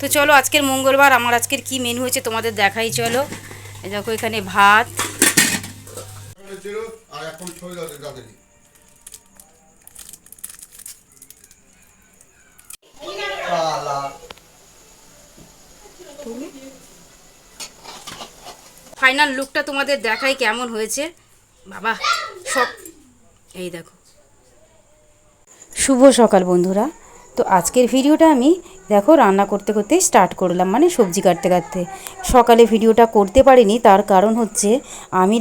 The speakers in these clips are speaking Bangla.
তো চলো আজকের মঙ্গলবার আমার আজকের কি মেনু হয়েছে তোমাদের দেখাই। চলো এই দেখো এখানে ভাত, ফাইনাল লুকটা তোমাদের দেখাই কেমন হয়েছে বাবা সব। এই দেখো, শুভ সকাল বন্ধুরা। তো আজকের ভিডিওটা আমি দেখো রান্না করতে করতেই স্টার্ট করলাম, মানে সবজি কাটতে কাটতে। সকালে ভিডিওটা করতে পারিনি, তার কারণ হচ্ছে আমি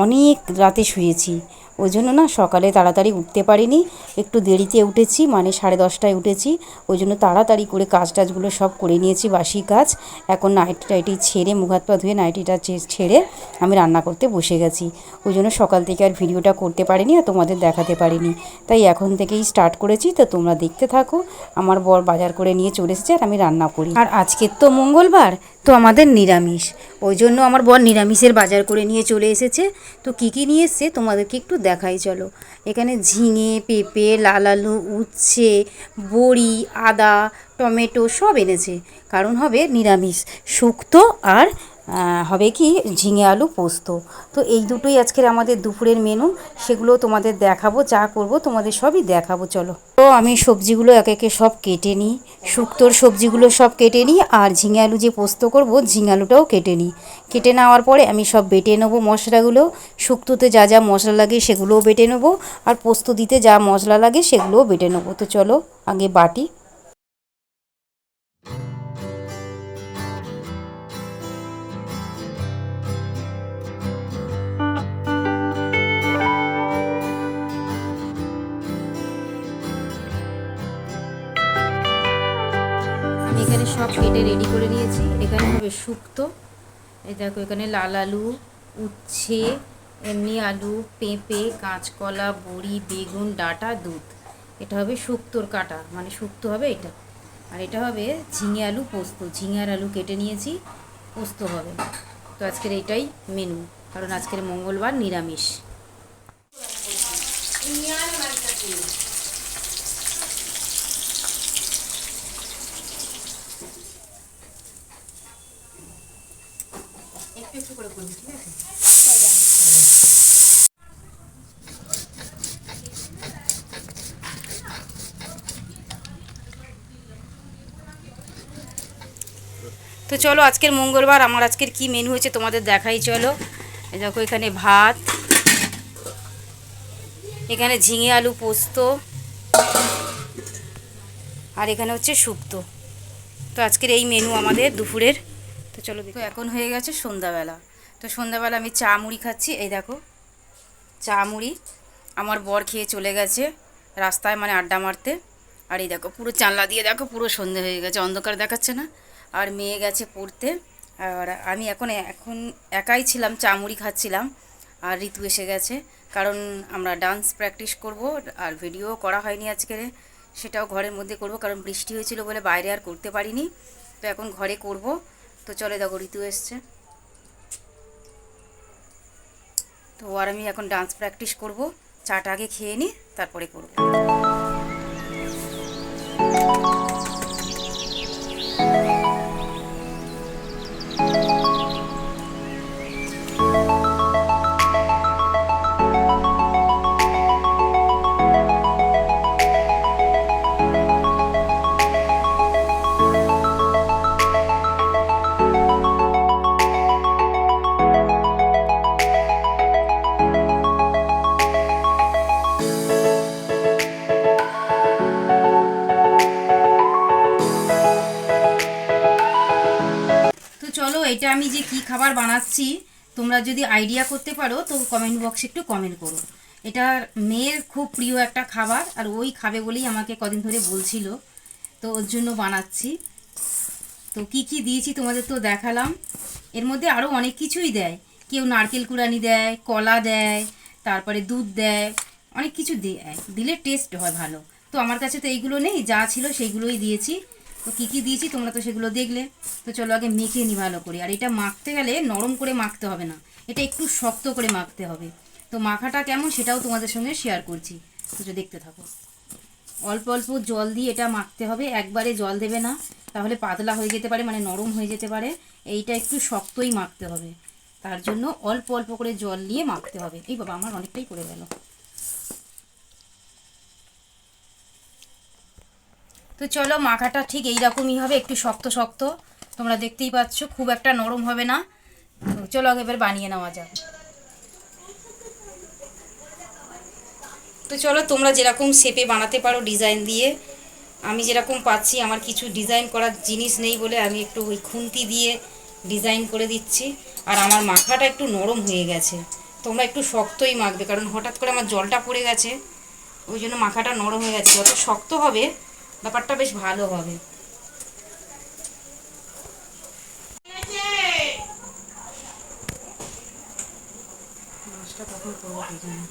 অনেক রাতে শুয়েছি, ওই জন্য না সকালে তাড়াতাড়ি উঠতে পারিনি, একটু দেরিতে উঠেছি, মানে 10:30টায় উঠেছি। ওই জন্য তাড়াতাড়ি করে কাজ টাজগুলো সব করে নিয়েছি, বাসি কাজ। এখন নাইটি টাইটি ছেড়ে, মুখ হাত পা ধুয়ে নাইটিটা ছেড়ে আমি রান্না করতে বসে গেছি। ওই জন্য সকাল থেকে আর ভিডিওটা করতে পারিনি আর তোমাদের দেখাতে পারিনি, তাই এখন থেকেই স্টার্ট করেছি। তো তোমরা দেখতে থাকো। আমার বর বাজার করে নিয়ে চলে এসেছে আর আমি রান্না করি। আর আজকের তো মঙ্গলবার, তো আমাদের নিরামিষ, ওই জন্য আমার বর নিরামিষের বাজার করে নিয়ে চলে এসেছে। তো কী কী নিয়ে এসছে তোমাদেরকে একটু দেখাই চলো। এখানে ঝিঙে, পেঁপে, লাল আলু, উচ্ছে, বড়ি, আদা, টমেটো সব এনেছে, কারণ হবে নিরামিষ শুক্তো আর হবে কি ঝিঙে আলু পোস্ত। তো এই দুটোই আজকের আমাদের দুপুরের মেনু, সেগুলো তোমাদের দেখাবো, যা করব তোমাদের সবই দেখাবো। চলো, তো আমি সবজিগুলো একে একে সব কেটে নিই, শুক্তোর সবজিগুলো সব কেটে নিই, আর ঝিঙে আলু যে পোস্ত করব ঝিঙে আলুটাও কেটে নিই। কেটে নেওয়ার পরে আমি সব বেটে নেবো মশলাগুলো। শুক্তোতে যা যা মশলা লাগে সেগুলোও বেটে নেবো, আর পোস্ত দিতে যা মশলা লাগে সেগুলোও বেটে নেবো। তো চলো আগে বাটি। এখানে সব কেটে রেডি করে নিয়েছি। এখানে হবে শুক্তো, এই দেখো এখানে লাল আলু, উচ্ছে, এমনি আলু, পেঁপে, কাঁচকলা, বড়ি, বেগুন, ডাঁটা, দুধ। এটা হবে শুক্তোর কাটা, মানে শুক্তো হবে এটা। আর এটা হবে ঝিঙে আলু পোস্ত, ঝিঙে আর আলু কেটে নিয়েছি, পোস্ত হবে। তো আজকের এইটাই মেনু, কারণ আজকের মঙ্গলবার নিরামিষ। একটু একটু করে করবি, ঠিক আছে? তো চলো আজকের মঙ্গলবার আমার আজকের কি মেনু হয়েছে তোমাদের দেখাই। চলো এই দেখো এখানে ভাত, এখানে ঝিঙে আলু পোস্ত, আর এখানে হচ্ছে শুক্তো। তো আজকের এই মেনু আমাদের দুপুরের। তো চলো, তো এখন হয়ে গেছে সন্ধ্যাবেলা। তো সন্ধ্যাবেলা আমি চা মুড়ি খাচ্ছি। এই দেখো চা মুড়ি, আমার বর খেয়ে চলে গেছে রাস্তায়, মানে আড্ডা মারতে। আর এই দেখো পুরো জানলা দিয়ে দেখো পুরো সন্ধে হয়ে গেছে, অন্ধকার দেখাচ্ছে না। আর মেয়ে গেছে পড়তে, আর আমি এখন একাই ছিলাম, চা মুড়ি খাচ্ছিলাম। আর ঋতু এসে গেছে, কারণ আমরা ডান্স প্র্যাকটিস করব, আর ভিডিও করা হয়নি আজকে, সেটাও ঘরের মধ্যে করব, কারণ বৃষ্টি হয়েছিল বলে বাইরে আর করতে পারিনি। তো এখন ঘরে করব। তো চলে দেখো ঋতু এসছে, তো আর আমি এখন ডান্স প্র্যাকটিস করব। চাটা আগে খেয়ে নিই, তারপরে করব। তো চলো, এটা আমি যে কি খাবার বানাচ্ছি তোমরা যদি আইডিয়া করতে পারো তো কমেন্ট বক্সে একটু কমেন্ট করো। এটা মেয়ের খুব প্রিয় একটা খাবার, আর ওই খাবে বলেই আমাকে কদিন ধরে বলছিল, তো ওর জন্য বানাচ্ছি। তো কি কি দিয়েছি তোমাদের তো দেখালাম, এর মধ্যে আরও অনেক কিছুই দেয়। কেউ নারকেল কুড়ানি দেয়, কলা দেয়, তারপরে দুধ দেয়, অনেক কিছু দেয়, দিলে টেস্ট হয় ভালো। তো আমার কাছে তো এইগুলো নেই, যা ছিল সেইগুলোই দিয়েছি। তো কী কী দিয়েছি তোমরা তো সেগুলো দেখলে। তো চলো আগে মেখে নিই ভালো করে। আর এটা মাখতে গেলে নরম করে মাখতে হবে না, এটা একটু শক্ত করে মাখতে হবে। তো মাখাটা কেমন সেটাও তোমাদের সঙ্গে শেয়ার করছি, তো দেখতে থাকো। অল্প অল্প জল দিয়ে এটা মাখতে হবে, একবারে জল দেবে না, তাহলে পাতলা হয়ে যেতে পারে, মানে নরম হয়ে যেতে পারে। এইটা একটু শক্তই মাখতে হবে, তার জন্য অল্প অল্প করে জল নিয়ে মাখতে হবে। এই বাবা, আমার অনেকটাই পড়ে গেল। তো চলো, মাখাটা ঠিক এইরকমই হবে, একটু শক্ত শক্ত, তোমরা দেখতেই পাচ্ছ, খুব একটা নরম হবে না। তো চলো এবার বানিয়ে নেওয়া যাক। তো চলো, তোমরা যেরকম শেপে বানাতে পারো ডিজাইন দিয়ে, আমি যেরকম পাচ্ছি, আমার কিছু ডিজাইন করার জিনিস নেই বলে আমি একটু ওই খুন্তি দিয়ে ডিজাইন করে দিচ্ছি। আর আমার মাখাটা একটু নরম হয়ে গেছে, তোমরা একটু শক্তই মাখবে, কারণ হঠাৎ করে আমার জলটা পড়ে গেছে, ওই জন্য মাখাটা নরম হয়ে গেছে। যত শক্ত হবে ব্যাপারটা বেশ ভালো হবে। মাছটা কখন করবো কি জানি।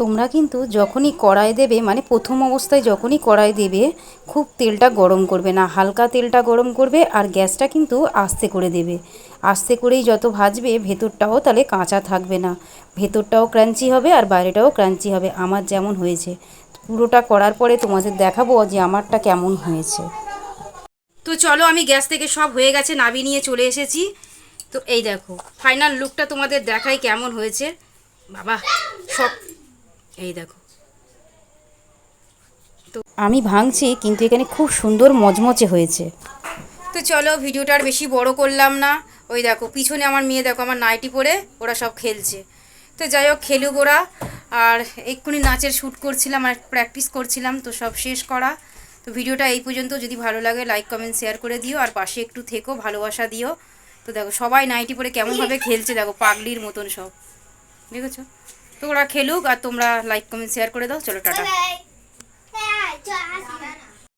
তোমরা কিন্তু যখনই কড়াই দেবে, মানে প্রথম অবস্থায় যখনই কড়াই দেবে, খুব তেলটা গরম করবে না, হালকা তেলটা গরম করবে। আর গ্যাসটা কিন্তু আস্তে করে দেবে। আস্তে করেই যত ভাজবে, ভেতরটাও তাহলে কাঁচা থাকবে না, ভেতরটাও ক্রাঞ্চি হবে আর বাইরেটাও ক্রাঞ্চি হবে, আমার যেমন হয়েছে। পুরোটা করার পরে তোমাদের দেখাবো যে আমারটা কেমন হয়েছে। তো চলো, আমি গ্যাস থেকে সব হয়ে গেছে, নামিয়ে নিয়ে চলে এসেছি। তো এই দেখো, ফাইনাল লুকটা তোমাদের দেখাই কেমন হয়েছে। বাবা, সব এই দেখো। তো আমি ভাঙছি, কিন্তু এখানে খুব সুন্দর মচমচে হয়েছে। তো চলো, ভিডিওটা আর বেশি বড় করলাম না। ওই দেখো পিছনে আমার মেয়ে, দেখো আমার নাইটি পরে ওরা সব খেলছে। তো যাই হোক, খেলুক ওরা। আর এক্ষুনি নাচের শ্যুট করছিলাম আর প্র্যাকটিস করছিলাম, তো সব শেষ করা। তো ভিডিওটা এই পর্যন্ত। যদি ভালো লাগে লাইক কমেন্ট শেয়ার করে দিও, আর পাশে একটু থেকো, ভালোবাসা দিও। তো দেখো সবাই নাইটি পরে কেমনভাবে খেলছে, দেখো পাগলির মতন সব, দেখেছো? তো ওরা খেলুক, আর তোমরা লাইক কমেন্ট শেয়ার করে দাও। চলো, টাটা।